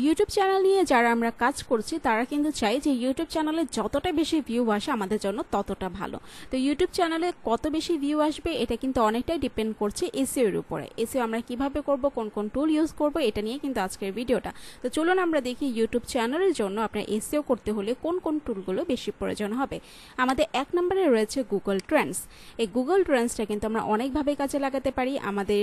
YouTube channel নিয়ে যারা আমরা কাজ করছি তারা কিন্তু চাই যে ইউটিউব চ্যানেলে যতটা বেশি ভিউ আসে আমাদের জন্য ততটা ভালো। তো ইউটিউব চ্যানেলে কত বেশি ভিউ আসবে এটা কিন্তু অনেকটাই ডিপেন্ড করছে এসইও এর উপরে। এসইও আমরা কিভাবে করব, কোন কোন টুল ইউজ করব, এটা নিয়ে কিন্তু আজকের ভিডিওটা। তো চলুন আমরা দেখি ইউটিউব চ্যানেলের জন্য আপনার এসইও করতে হলে কোন কোন টুলগুলো বেশি প্রয়োজন হবে। আমাদের এক নম্বরে রয়েছে গুগল ট্রেন্ডস। এই গুগল ট্রেন্ডসটা কিন্তু আমরা অনেকভাবে কাজে লাগাতে পারি। আমাদের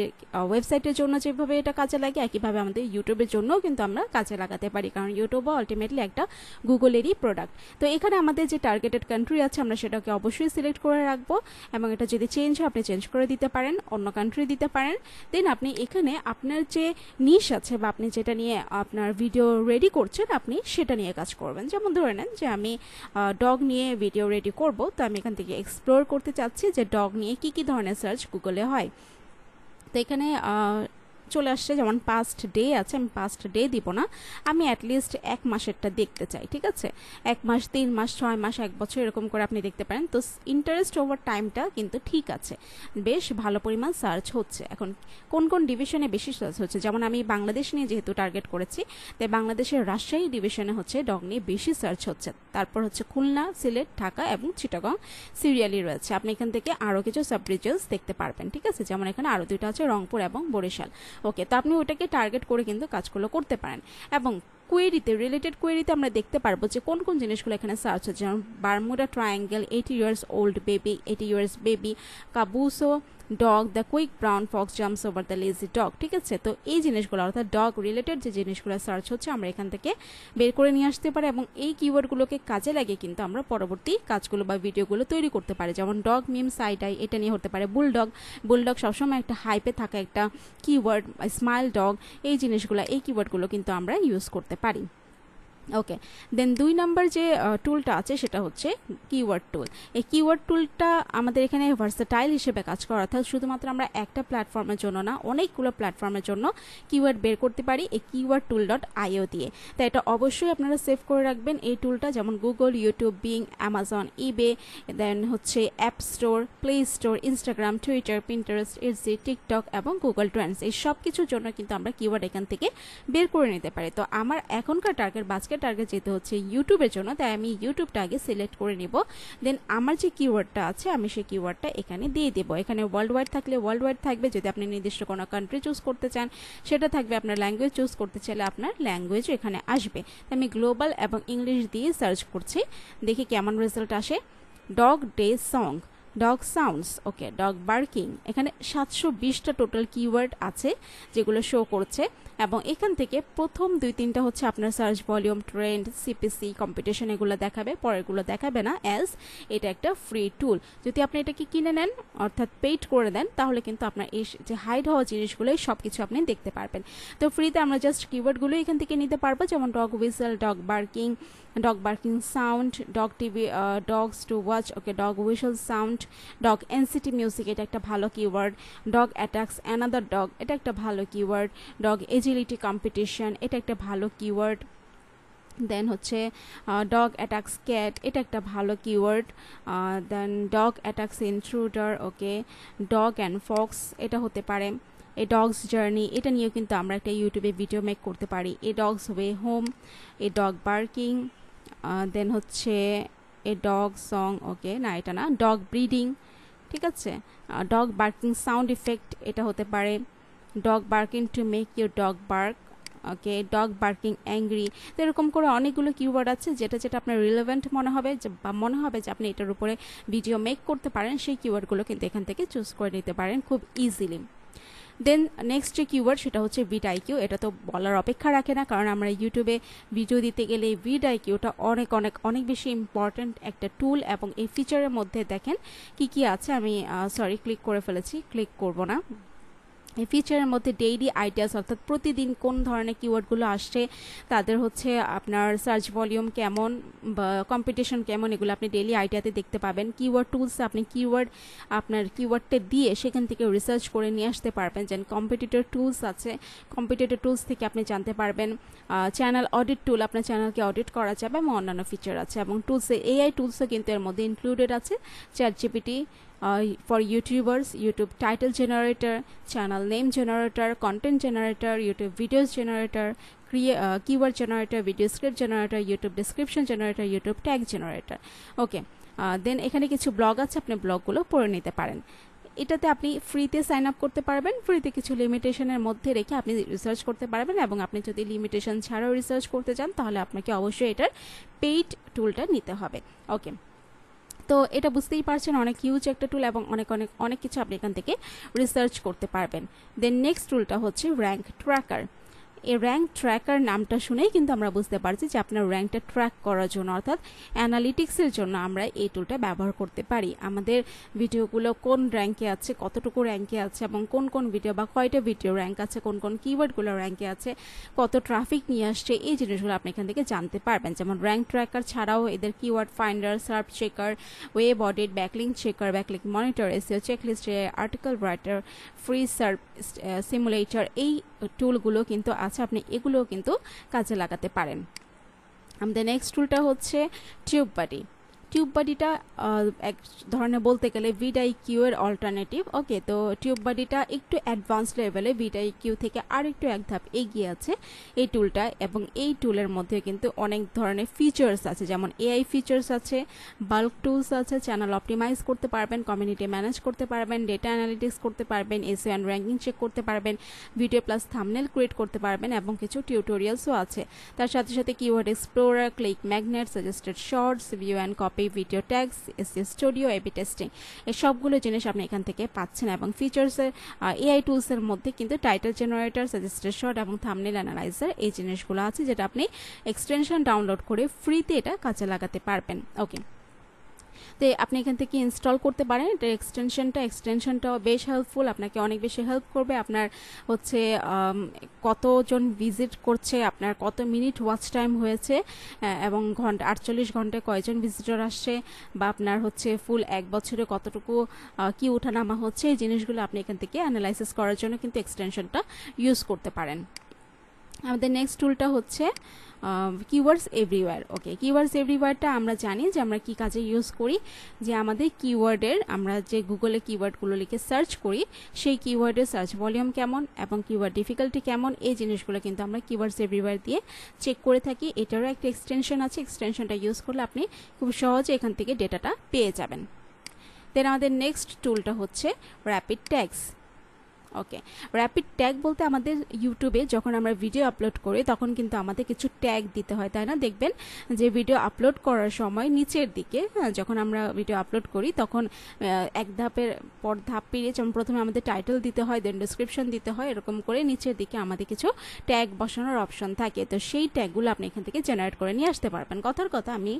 ওয়েবসাইটের জন্য যেভাবে এটা কাজে লাগে একইভাবে আমাদের ইউটিউবের জন্যও কিন্তু আমরা কাজে লাগাতে পারি, কারণ ইউটিউবও আলটিমেটলি একটা গুগলেরই প্রোডাক্ট। তো এখানে আমাদের যে টার্গেটেড কান্ট্রি আছে আমরা সেটাকে অবশ্যই সিলেক্ট করে রাখবো, এবং এটা যদি চেঞ্জ হয় আপনি চেঞ্জ করে দিতে পারেন, অন্য কান্ট্রি দিতে পারেন। দেন আপনি এখানে আপনার যে নিশ আছে বা আপনি যেটা নিয়ে আপনার ভিডিও রেডি করছেন আপনি সেটা নিয়ে কাজ করবেন। যেমন ধরে নেন যে আমি ডগ নিয়ে ভিডিও রেডি করব, তো আমি এখান থেকে এক্সপ্লোর করতে চাচ্ছি যে ডগ নিয়ে কি কি ধরনের সার্চ গুগলে হয়। তো এখানে চলে আসছে, যেমন পাস্ট ডে আছে, আমি পাস্ট ডে দিব না, আমি অ্যাটলিস্ট 1 মাসেরটা দেখতে চাই। ঠিক আছে, 1 মাস, 3 মাস, 6 মাস, 1 বছর এরকম করে আপনি দেখতে পারেন। তো ইন্টারেস্ট ওভার টাইমটা কিন্তু ঠিক আছে, বেশ ভালো পরিমাণ সার্চ হচ্ছে। এখন কোন কোন ডিভিশনে বেশি সার্চ হচ্ছে, যেমন আমি বাংলাদেশ নিয়ে যেহেতু টার্গেট করেছি, তাই বাংলাদেশের রাজশাহী ডিভিশনে হচ্ছে ডগ নিয়ে বেশি সার্চ হচ্ছে। তারপর হচ্ছে খুলনা, সিলেট, ঢাকা এবং চিটাগং সিরিয়ালি রয়েছে। আপনি এখান থেকে আরও কিছু সাব রিজিয়নস দেখতে পারবেন। ঠিক আছে, যেমন এখানে আরও 2টা আছে, রংপুর এবং বরিশাল। ওকে, তো আপনি ওটাকে টার্গেট করে কিন্তু কাজগুলো করতে পারেন। এবং কোয়েরিতে, রিলেটেড কোয়েরিতে আমরা দেখতে পারবো যে কোন কোন জিনিসগুলো এখানে সার্চ হচ্ছে, যেমন Bermuda Triangle, 80 years old baby, 80 years baby, Kabosu dog, the quick brown fox jumps over the lazy dog. ঠিক আছে, তো এই জিনিসগুলো অর্থাৎ ডগ রিলেটেড যে জিনিসগুলো সার্চ হচ্ছে আমরা এখান থেকে বের করে নিয়ে আসতে পারি, এবং এই কিওয়ার্ডগুলোকে কাজে লাগিয়ে কিন্তু আমরা পরবর্তী কাজগুলো বা ভিডিওগুলো তৈরি করতে পারি। যেমন ডগ মিম সাইড আই, এটা নিয়ে হতে পারে বুলডগ। বুলডগ সবসময় একটা হাইপে থাকা একটা কিওয়ার্ড, স্মাইল ডগ, এই জিনিসগুলো, এই কিওয়ার্ডগুলো কিন্তু আমরা ইউজ করতে পারি। ওকে, দেন 2 নাম্বার যে টুলটা আছে সেটা হচ্ছে কিওয়ার্ড টুল। এই কিওয়ার্ড টুলটা আমাদের এখানে ভার্সেটাইল হিসেবে কাজ করে, অর্থাৎ শুধুমাত্র আমরা একটা প্ল্যাটফর্মের জন্য না, অনেকগুলো প্ল্যাটফর্মের জন্য কিওয়ার্ড বের করতে পারি এই কিওয়ার্ড টুল .io দিয়ে। তাই এটা অবশ্যই আপনারা সেভ করে রাখবেন এই টুলটা, যেমন গুগল, ইউটিউব, বিং, অ্যামাজন, ইবে, দেন হচ্ছে app store, play store, Instagram, Twitter, Pinterest, Etsy, TikTok এবং গুগল ট্রেন্ডস, এই সব কিছুর জন্য কিন্তু আমরা কিওয়ার্ড এখান থেকে বের করে নিতে পারি। তো আমার এখনকার টার্গেট যেতে হচ্ছে ইউটিউবের জন্য, তাই আমি ইউটিউবটা আগে সিলেক্ট করে নিব। দেন আমার যে কিওয়ার্ডটা আছে আমি সেই কিওয়ার্ডটা এখানে দিয়ে দেব। এখানে ওয়ার্ল্ড ওয়াইড থাকলে ওয়ার্ল্ড ওয়াইড থাকবে, যদি আপনি নির্দিষ্ট কোনো কান্ট্রি চুজ করতে চান সেটা থাকবে, আপনার ল্যাঙ্গুয়েজ চুজ করতে চাইলে আপনার ল্যাঙ্গুয়েজ এখানে আসবে। আমি গ্লোবাল এবং ইংলিশ দিয়ে সার্চ করছি, দেখি কেমন রেজাল্ট আসে। Dog day song, dog sounds, okay, dog barking, এখানে 720টা টোটাল কিওয়ার্ড আছে যেগুলো শো করছে, এবং এখান থেকে প্রথম 2-3টা হচ্ছে আপনার search volume, trend, CPC, competition, এগুলো দেখাবে, পরেরগুলো দেখাবে না, অ্যাজ এটা একটা ফ্রি টুল। যদি আপনি এটাকে কিনে নেন অর্থাৎ পেইড করে দেন তাহলে কিন্তু আপনার এই যে হাইড হওয়া জিনিসগুলো সব কিছু আপনি দেখতে পারবেন। তো ফ্রিতে আমরা জাস্ট কিওয়ার্ডগুলো এখান থেকে নিতে পারবো, যেমন dog whistle, dog barking sound, dog TV, dogs to watch, okay, dog whistle sound, dog NCT music, এটা একটা ভালো keyword, dog attacks another dog, এটা একটা ভালো কিওয়ার্ড, ডগ এজিলিটি কম্পিটিশন, এটা একটা ভালো কিওয়ার্ড, দেন হচ্ছে ডগ অ্যাটাক্স ক্যাট, এটা একটা ভালো keyword, then dog attacks intruder, okay, dog and fox, এটা হতে পারে। এ ডগস জার্নি, এটা নিয়েও কিন্তু আমরা একটা ইউটিউবে ভিডিও মেক করতে পারি। A dog's way home, a dog barking, then হচ্ছে এ ডগ সং, ওকে, না এটা না, ডগ ব্রিডিং, ঠিক আছে, ডগ বার্কিং সাউন্ড ইফেক্ট, এটা হতে পারে। Dog barking to make your dog bark, okay, dog barking angry. তো এরকম করে অনেকগুলো কিওয়ার্ড আছে, যেটা যেটা আপনার রিলেভেন্ট মনে হবে বা মনে হবে যে আপনি এটার উপরে ভিডিও মেক করতে পারেন, সেই কিওয়ার্ডগুলো কিন্তু এখান থেকে চুজ করে নিতে পারেন খুব ইজিলি। দেন নেক্সট যে কিওয়ার্ড সেটা হচ্ছে vidIQ, এটা তো বলার অপেক্ষা রাখে না, কারণ আমরা ইউটিউবে ভিডিও দিতে গেলে vidIQটা অনেক অনেক অনেক বেশি ইম্পর্ট্যান্ট একটা টুল, এবং এই ফিচারের মধ্যে দেখেন কি কি আছে। আমি ক্লিক করে ফেলেছি, ক্লিক করব না। এই ফিচারের মধ্যে ডেইলি আইডিয়াস, অর্থাৎ প্রতিদিন কোন ধরনের কিওয়ার্ডগুলো আসছে, তাদের হচ্ছে আপনার সার্চ ভলিউম কেমন বা কম্পিটিশন কেমন, এগুলো আপনি ডেইলি আইডিয়াতে দেখতে পাবেন। কিওয়ার্ড টুলস, আপনি আপনার কিওয়ার্ডটা দিয়ে সেখান থেকে রিসার্চ করে নিয়ে আসতে পারবেন। যেন কম্পিটিটর টুলস আছে, কম্পিটিটর টুলস থেকে আপনি জানতে পারবেন। চ্যানেল অডিট টুল, আপনার চ্যানেলকে অডিট করা যাবে, এবং অন্যান্য ফিচার আছে। এবং টুলসে এআই টুলসও কিন্তু এর মধ্যে ইনক্লুডেড আছে, ChatGPT for YouTubers, YouTube title generator, channel name generator, content generator, YouTube videos generator, keyword generator, video script generator, YouTube description generator, YouTube tag generator. Okay, then এখানে কিছু ব্লগ আছে, আপনি ব্লগগুলো পড়ে নিতে পারেন। এটাতে আপনি ফ্রিতে সাইন আপ করতে পারবেন, ফ্রিতে কিছু লিমিটেশনের মধ্যে রেখে আপনি রিসার্চ করতে পারবেন, এবং আপনি যদি লিমিটেশন ছাড়াও রিসার্চ করতে চান তাহলে আপনাকে অবশ্যই এটার পেইড টুলটা নিতে হবে। ওকে, তো এটা বুঝতেই পারছেন অনেক হিউজ একটা টুল, এবং অনেক কিছু আপনি এখান থেকে রিসার্চ করতে পারবেন। দেন নেক্সট টুলটা হচ্ছে র্যাঙ্ক ট্র্যাকার। এই র্যাঙ্ক ট্র্যাকার নামটা শুনেই কিন্তু আমরা বুঝতে পারছি যে আপনার র্যাঙ্কটা ট্র্যাক করার জন্য, অর্থাৎ অ্যানালিটিক্সের জন্য আমরা এই টুলটা ব্যবহার করতে পারি। আমাদের ভিডিওগুলো কোন র্যাঙ্কে আছে, কতটুকু র্যাঙ্কে আছে, এবং কোন কোন ভিডিও বা কয়টা ভিডিও র্যাঙ্ক আছে, কোন কোন কিওয়ার্ডগুলো র্যাঙ্কে আছে, কত ট্রাফিক নিয়ে আসছে, এই জিনিসগুলো আপনি এখান থেকে জানতে পারবেন। যেমন র্যাঙ্ক ট্র্যাকার ছাড়াও এদের keyword finder, search checker, web audit, backlink checker, backlink monitor, SEO checklist, article writer, free search simulator, এই টুলগুলো কিন্তু আছে, আপনি এগুলো কিন্তু কাজে লাগাতে পারেন। আমাদের নেক্সট টুলটা হচ্ছে টিউববাডি। টিউববাডিটা এক ধরনের বলতে গেলে ভিডিআইকিউ এর অল্টারনেটিভ। ওকে, তো টিউববাডিটা একটু অ্যাডভান্স লেভেলে ভিডিআইকিউ থেকে আর একটু এক ধাপ এগিয়ে আছে এই টুলটা, এবং এই টুলের মধ্যে কিন্তু অনেক ধরনের ফিচার্স আছে, যেমন এআই ফিচার্স আছে, বাল্ক টুলস আছে, চ্যানেল অপটিমাইজ করতে পারবেন, কমিউনিটি ম্যানেজ করতে পারবেন, ডেটা অ্যানালিটিক্স করতে পারবেন, এসইও অ্যান্ড র্যাঙ্কিং চেক করতে পারবেন, ভিডিও প্লাস থাম্বনেল ক্রিয়েট করতে পারবেন, এবং কিছু টিউটোরিয়ালসও আছে। তার সাথে সাথে keyword explorer, click magnet, suggested shorts, view and copy, video tags, SEO studio, AB testing, এই সবগুলো জিনিস আপনি এখান থেকে পাচ্ছেন। এবং ফিচার্সের এআই টুলসের মধ্যে কিন্তু টাইটেল জেনারেটর, সাজেস্টেড শর্ট এবং থাম্বনেল অ্যানালাইজার, এই জিনিসগুলো আছে, যেটা আপনি এক্সটেনশন ডাউনলোড করে ফ্রিতে এটা কাজে লাগাতে পারবেন। ওকে, তো আপনি এখান থেকে ইনস্টল করতে পারেন। এটা এক্সটেনশনটাও বেশ হেল্পফুল, আপনাকে অনেক বেশি হেল্প করবে। আপনার হচ্ছে কতজন ভিজিট করছে, আপনার কত মিনিট ওয়াচ টাইম হয়েছে, এবং 48 ঘন্টায় কয়জন ভিজিটর আসছে, বা আপনার হচ্ছে ফুল 1 বছরে কতটুকু কি ওঠানামা হচ্ছে, এই জিনিসগুলো আপনি এখান থেকে অ্যানালাইসিস করার জন্য কিন্তু এক্সটেনশনটা ইউজ করতে পারেন। আমাদের নেক্সট টুলটা হচ্ছে কিওয়ার্ডস এভরিওয়্যার। ওকে, কিওয়ার্ডস এভরিওয়্যারটা আমরা জানি যে আমরা কি কাজে ইউজ করি, যে আমাদের কিওয়ার্ডের, আমরা যে গুগলে কিওয়ার্ডগুলো লিখে সার্চ করি সেই কিওয়ার্ডের সার্চ ভলিউম কেমন এবং কিওয়ার্ড ডিফিকাল্টি কেমন, এই জিনিসগুলো কিন্তু আমরা কিওয়ার্ডস এভরিওয়্যার দিয়ে চেক করে থাকি। এটারও একটা এক্সটেনশন আছে, এক্সটেনশনটা ইউজ করলে আপনি খুব সহজে এখান থেকে ডেটাটা পেয়ে যাবেন। দেন আমাদের নেক্সট টুলটা হচ্ছে র্যাপিড ট্যাগস। ওকে, র্যাপিড ট্যাগ বলতে আমাদের ইউটিউবে যখন আমরা ভিডিও আপলোড করি তখন কিন্তু আমাদের কিছু ট্যাগ দিতে হয়, তাই না? দেখবেন যে ভিডিও আপলোড করার সময় নিচের দিকে যখন আমরা ভিডিও আপলোড করি তখন এক ধাপের পর ধাপ পেরিয়ে, যেমন প্রথমে আমাদের টাইটেল দিতে হয়, দেন ডেসক্রিপশন দিতে হয়, এরকম করে নিচের দিকে আমাদের কিছু ট্যাগ বসানোর অপশন থাকে। তো সেই ট্যাগগুলো আপনি এখান থেকে জেনারেট করে নিয়ে আসতে পারবেন। কথার কথা আমি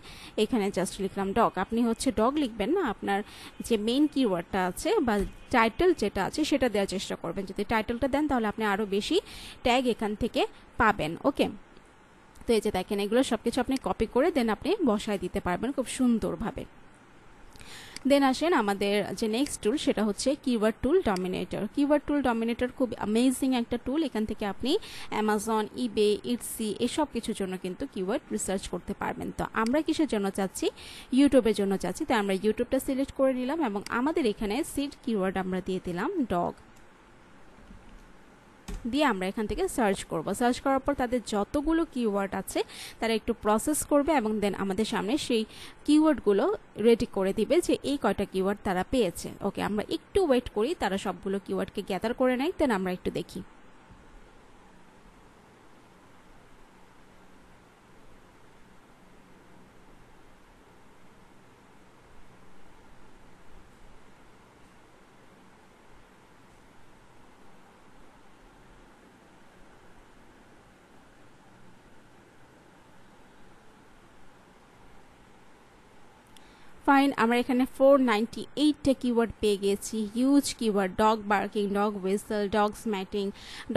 এখানে জাস্ট লিখলাম ডগ, আপনি হচ্ছে ডগ লিখবেন না, আপনার যে মেইন কিওয়ার্ডটা আছে বা টাইটেল যেটা আছে সেটা দেওয়ার চেষ্টা করবেন। যদি টাইটেলটা দেন তাহলে আপনি আরও বেশি ট্যাগ এখান থেকে পাবেন। ওকে, তো এই যে দেখেন এগুলো সবকিছু আপনি কপি করে দেন আপনি বসায় দিতে পারবেন খুব সুন্দরভাবে। দেন আসেন আমাদের যে নেক্সট টুল, সেটা হচ্ছে কিওয়ার্ড টুল ডমিনেটর। কিওয়ার্ড টুল ডমিনেটর খুব অ্যামেজিং একটা টুল। এখান থেকে আপনি অ্যামাজন, ইবে, ইটসি এসব কিছুর জন্য কিন্তু কিওয়ার্ড রিসার্চ করতে পারবেন। তো আমরা কিসের জন্য চাচ্ছি? ইউটিউবের জন্য চাচ্ছি। তো আমরা ইউটিউবটা সিলেক্ট করে নিলাম এবং আমাদের এখানে সিড কিওয়ার্ড আমরা দিয়ে দিলাম ডগ, দিয়ে আমরা এখান থেকে সার্চ করব। সার্চ করার পর তাদের যতগুলো কিওয়ার্ড আছে তারা একটু প্রসেস করবে এবং দেন আমাদের সামনে সেই কিওয়ার্ডগুলো রেডি করে দিবে যে এই কয়টা কিওয়ার্ড তারা পেয়েছে। ওকে, আমরা একটু ওয়েট করি, তারা সবগুলো কিওয়ার্ডকে গ্যাদার করে নেয়, দেন আমরা একটু দেখি। ফাইন, আমরা এখানে 498টা কিওয়ার্ড পেয়ে গেছি। Huge keyword, dog barking, dog whistle, dog স্ম্যাটিং,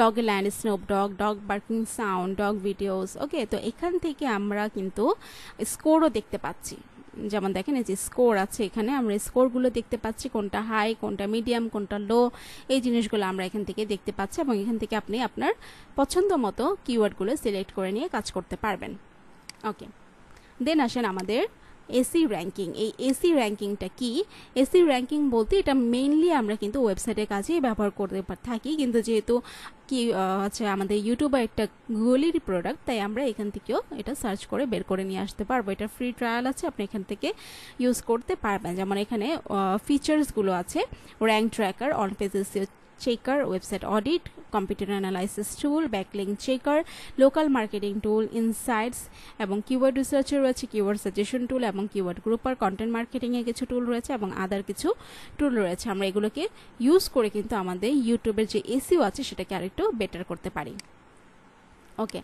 dog land, Snoop Dogg, dog barking sound, dog videos. Okay, তো এখান থেকে আমরা কিন্তু স্কোরও দেখতে পাচ্ছি। যেমন দেখেন এই যে স্কোর আছে, এখানে আমরা স্কোরগুলো দেখতে পাচ্ছি, কোনটা হাই, কোনটা মিডিয়াম, কোনটা লো, এই জিনিসগুলো আমরা এখান থেকে দেখতে পাচ্ছি এবং এখান থেকে আপনি আপনার পছন্দ মতো কিওয়ার্ডগুলো সিলেক্ট করে নিয়ে কাজ করতে পারবেন। ওকে, দেন আসেন আমাদের এসি র্যাঙ্কিং। এই এসি র্যাঙ্কিংটা কি? এসি র্যাঙ্কিং বলতে এটা মেইনলি আমরা কিন্তু ওয়েবসাইটের কাজেই ব্যবহার করতে থাকি, কিন্তু যেহেতু কি হচ্ছে আমাদের ইউটিউবার একটা গুগলেরই প্রোডাক্ট, তাই আমরা এখান থেকেও এটা সার্চ করে বের করে নিয়ে আসতে পারবো। এটা ফ্রি ট্রায়াল আছে, আপনি এখান থেকে ইউজ করতে পারবেন। যেমন এখানে ফিচার্সগুলো আছে, rank tracker, on pages checker, website audit, computer analysis tool, backlink checker, local marketing tool, insights এবং কিওয়ার্ড রিসার্চের রয়েছে, কিওয়ার্ড সাজেশন টুল এবং কিওয়ার্ড গ্রুপার, কন্টেন্ট মার্কেটিংয়ের কিছু টুল রয়েছে এবং আদার কিছু টুল রয়েছে। আমরা এগুলোকে ইউজ করে কিন্তু আমাদের ইউটিউবের যে এসইও আছে সেটাকে আরেকটু বেটার করতে পারি। ওকে,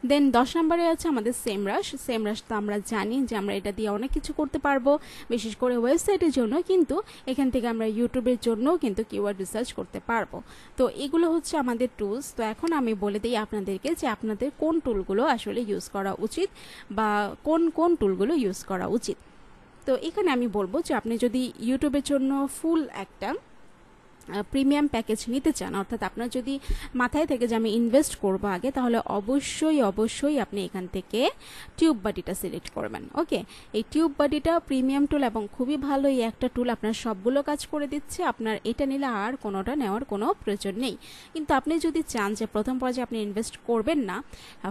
দেন 10 নম্বরে আছে আমাদের সেমরাশ। সেমরাশ তো আমরা জানি যে আমরা এটা দিয়ে অনেক কিছু করতে পারবো, বিশেষ করে ওয়েবসাইটের জন্য, কিন্তু এখান থেকে আমরা ইউটিউবের জন্যও কিন্তু কিওয়ার্ড রিসার্চ করতে পারবো। তো এগুলো হচ্ছে আমাদের টুলস। তো এখন আমি বলে দিই আপনাদেরকে যে আপনাদের কোন টুলগুলো আসলে ইউজ করা উচিত বা কোন কোন টুলগুলো ইউজ করা উচিত। তো এখানে আমি বলবো যে আপনি যদি ইউটিউবের জন্য ফুল একটা প্রিমিয়াম প্যাকেজ নিতে চান, অর্থাৎ আপনার যদি মাথায় থেকে যে আমি ইনভেস্ট করবো আগে, তাহলে অবশ্যই আপনি এখান থেকে টিউব বাডিটা সিলেক্ট করবেন। ওকে, এই টিউব বাডিটা প্রিমিয়াম টুল এবং খুবই ভালো এই একটা টুল, আপনার সবগুলো কাজ করে দিচ্ছে। আপনার এটা নিলে আর কোনোটা নেওয়ার কোনো প্রয়োজন নেই। কিন্তু আপনি যদি চান যে প্রথম পর্যায়ে আপনি ইনভেস্ট করবেন না,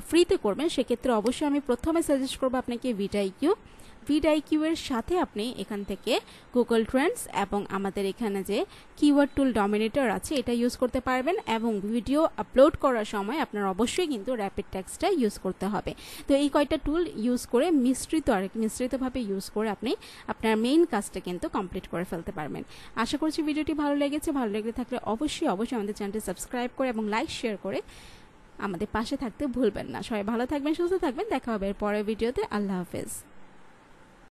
ফ্রিতে করবেন, সেক্ষেত্রে অবশ্যই আমি প্রথমে সাজেস্ট করবো আপনাকে ভিডআইকিউ। ভিডআইকিউ এর সাথে আপনি এখান থেকে গুগল ট্রেন্ডস এবং আমাদের এখানে যে কিওয়ার্ড টুল ডমিনেটর আছে এটা ইউজ করতে পারবেন। এবং ভিডিও আপলোড করার সময় আপনার অবশ্যই কিন্তু র্যাপিড টেক্সটটা ইউজ করতে হবে। তো এই কয়টা টুল ইউজ করে মিশ্রিতভাবে ইউজ করে আপনি আপনার মেইন কাজটা কিন্তু কমপ্লিট করে ফেলতে পারবেন। আশা করছি ভিডিওটি ভালো লেগেছে। ভালো লেগে থাকলে অবশ্যই আমাদের চ্যানেলটি সাবস্ক্রাইব করে এবং লাইক শেয়ার করে আমাদের পাশে থাকতে ভুলবেন না। সবাই ভালো থাকবেন, সুস্থ থাকবেন। দেখা হবে এর পরের ভিডিওতে। আল্লাহ হাফেজ।